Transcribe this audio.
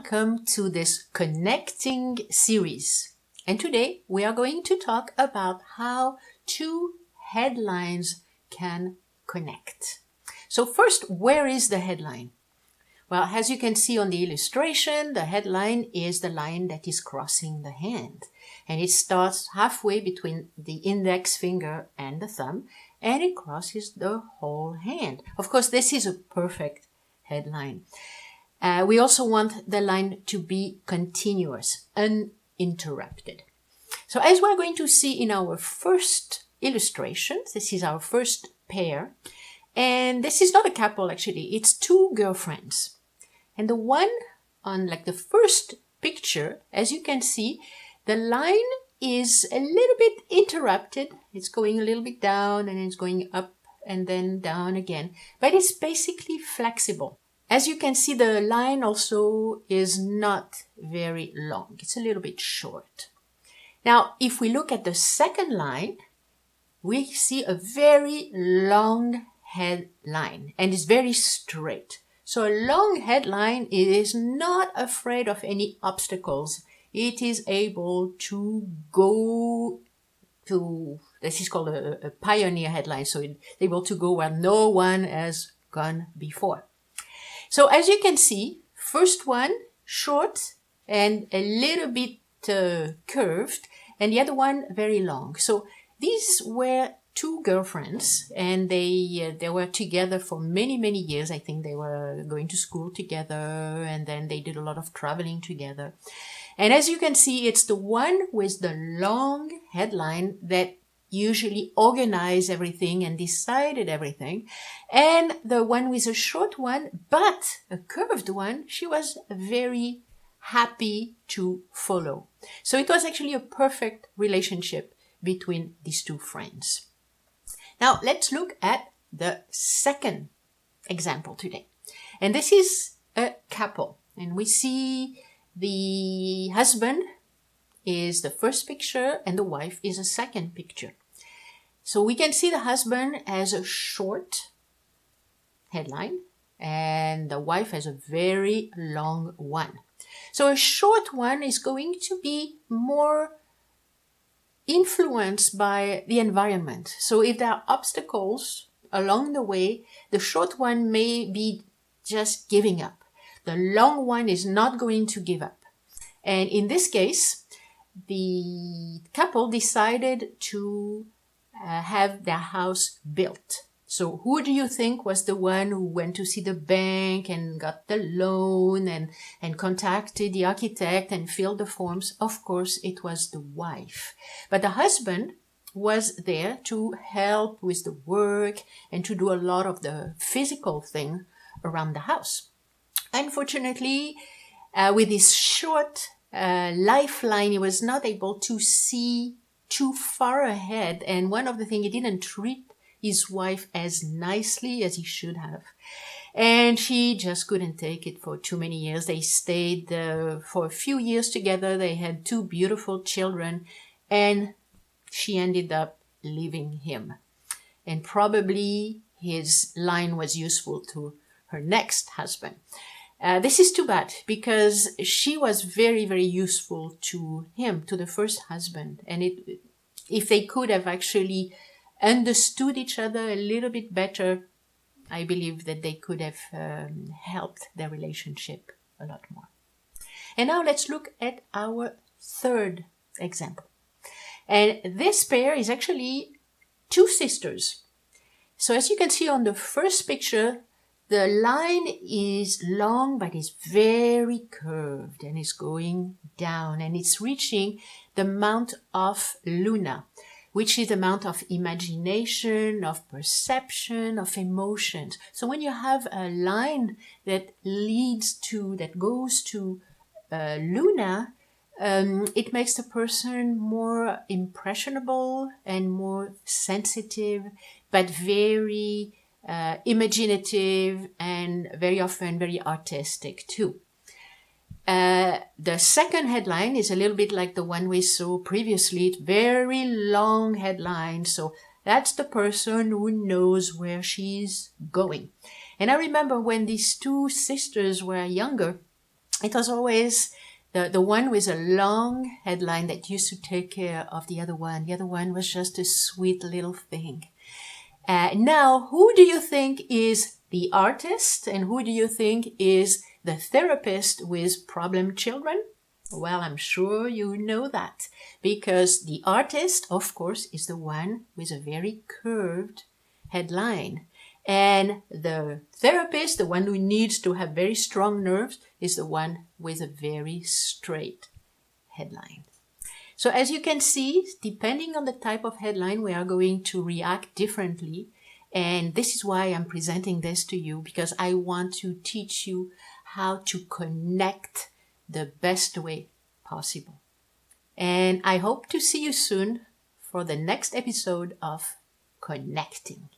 welcome to this connecting series. And today we are going to talk about how two headlines can connect. So first, where is the headline? Well, as you can see on the illustration, the headline is the line that is crossing the hand. And it starts halfway between the index finger and the thumb, and it crosses the whole hand. Of course, this is a perfect headline. We also want the line to be continuous, uninterrupted. So as we're going to see in our first illustration, this is our first pair, and this is not a couple actually, it's two girlfriends. And the one on like the first picture, as you can see, the line is a little bit interrupted. It's going a little bit down and it's going up and then down again, but it's basically flexible. As you can see, the line also is not very long. It's a little bit short. Now, if we look at the second line, we see a very long headline and it's very straight. So a long headline is not afraid of any obstacles. It is able to go to, this is called a pioneer headline. So it's able to go where no one has gone before. So as you can see, first one short and a little bit curved, and the other one very long. So these were two girlfriends, and they were together for many, many years. I think they were going to school together, and then they did a lot of traveling together. And as you can see, it's the one with the long headline that usually organized everything and decided everything. And the one with a short one, but a curved one, she was very happy to follow. So it was actually a perfect relationship between these two friends. Now let's look at the second example today. And this is a couple. And we see the husband is the first picture and the wife is a second picture. So we can see the husband has a short headline and the wife has a very long one. So a short one is going to be more influenced by the environment. So if there are obstacles along the way, the short one may be just giving up. The long one is not going to give up. And in this case, the couple decided to have their house built. So who do you think was the one who went to see the bank and got the loan and contacted the architect and filled the forms? Of course, it was the wife. But the husband was there to help with the work and to do a lot of the physical thing around the house. Unfortunately, with his short lifeline, he was not able to see too far ahead. And one of the things, he didn't treat his wife as nicely as he should have. And she just couldn't take it for too many years. They stayed for a few years together. They had two beautiful children. And she ended up leaving him. And probably his line was useful to her next husband. This is too bad because she was very, very useful to him, to the first husband. And if they could have actually understood each other a little bit better, I believe that they could have helped their relationship a lot more. And now let's look at our third example. And this pair is actually two sisters. So as you can see on the first picture, the line is long, but it's very curved and it's going down and it's reaching the Mount of Luna, which is the amount of imagination, of perception, of emotions. So when you have a line that goes to Luna, it makes the person more impressionable and more sensitive, but very imaginative and very often very artistic too. The second headline is a little bit like the one we saw previously. It's very long headline. So that's the person who knows where she's going. And I remember when these two sisters were younger, It was always the one with a long headline that used to take care of the other one. The other one was just a sweet little thing. Now, who do you think is the artist and who do you think is the therapist with problem children? Well, I'm sure you know that because the artist, of course, is the one with a very curved headline. And the therapist, the one who needs to have very strong nerves, is the one with a very straight headline. So as you can see, depending on the type of headline, we are going to react differently. And this is why I'm presenting this to you, because I want to teach you how to connect the best way possible. And I hope to see you soon for the next episode of Connecting.